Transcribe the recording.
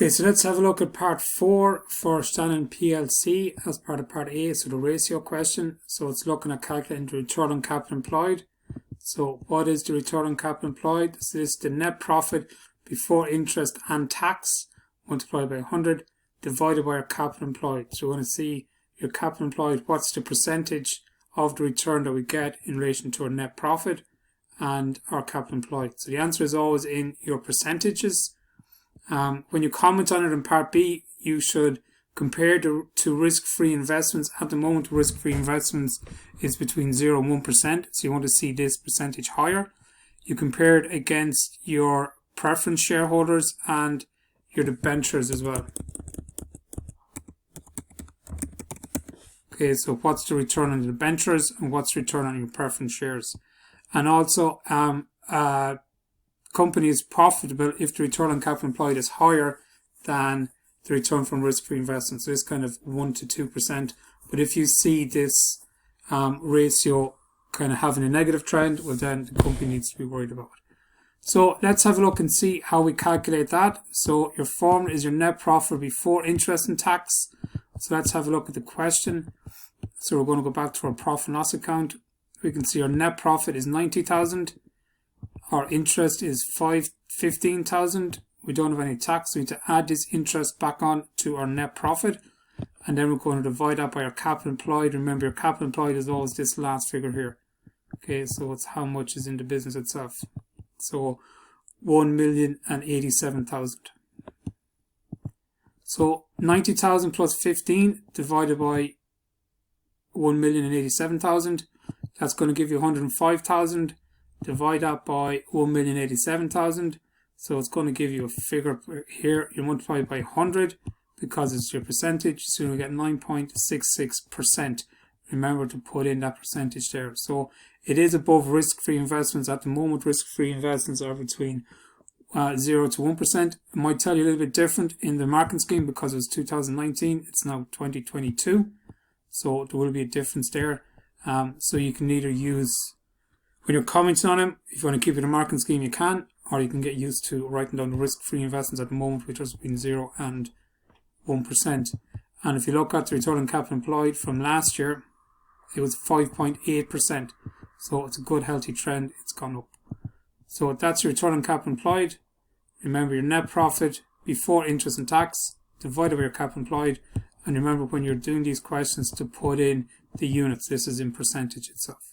Okay, so let's have a look at part 4 for Shannon PLC as part of part A, so the ratio question. So it's looking at calculating the return on capital employed. So what is the return on capital employed? So this is the net profit before interest and tax multiplied by 100 divided by our capital employed. So we want to see your capital employed, what's the percentage of the return that we get in relation to our net profit and our capital employed. So the answer is always in your percentages. When you comment on it in part B, you should compare to risk-free investments. At the moment, risk-free investments is between 0 and 1%, so you want to see this percentage higher. You compare it against your preference shareholders and your debentures as well. Okay, so what's the return on the debentures and what's the return on your preference shares? And also, company is profitable if the return on capital employed is higher than the return from risk-free investments. So it's kind of 1 to 2%. But if you see this ratio kind of having a negative trend, well, then the company needs to be worried about it. So let's have a look and see how we calculate that. So your formula is your net profit before interest and tax. So let's have a look at the question. So we're going to go back to our profit and loss account. We can see our net profit is 90,000. Our interest is 15,000. We don't have any tax, so we need to add this interest back on to our net profit. And then we're going to divide that by our capital employed. Remember, your capital employed is always this last figure here. Okay, so it's how much is in the business itself. So 1,087,000. So 90,000 plus 15 divided by 1,087,000. That's going to give you 105,000. Divide that by 1,087,000. So it's going to give you a figure here. You multiply it by 100 because it's your percentage. So you get 9.66%. Remember to put in that percentage there. So it is above risk-free investments. At the moment, risk-free investments are between 0 to 1%. It might tell you a little bit different in the marking scheme because it was 2019. It's now 2022. So there will be a difference there. So you can either use, when you're commenting on them, if you want to keep it in a marking scheme, you can, or you can get used to writing down the risk-free investments at the moment, which is between 0 and 1%. And if you look at the return on capital employed from last year, it was 5.8%. So it's a good, healthy trend. It's gone up. So that's your return on capital employed. Remember your net profit before interest and tax divided by your capital employed. And remember when you're doing these questions to put in the units. This is in percentage itself.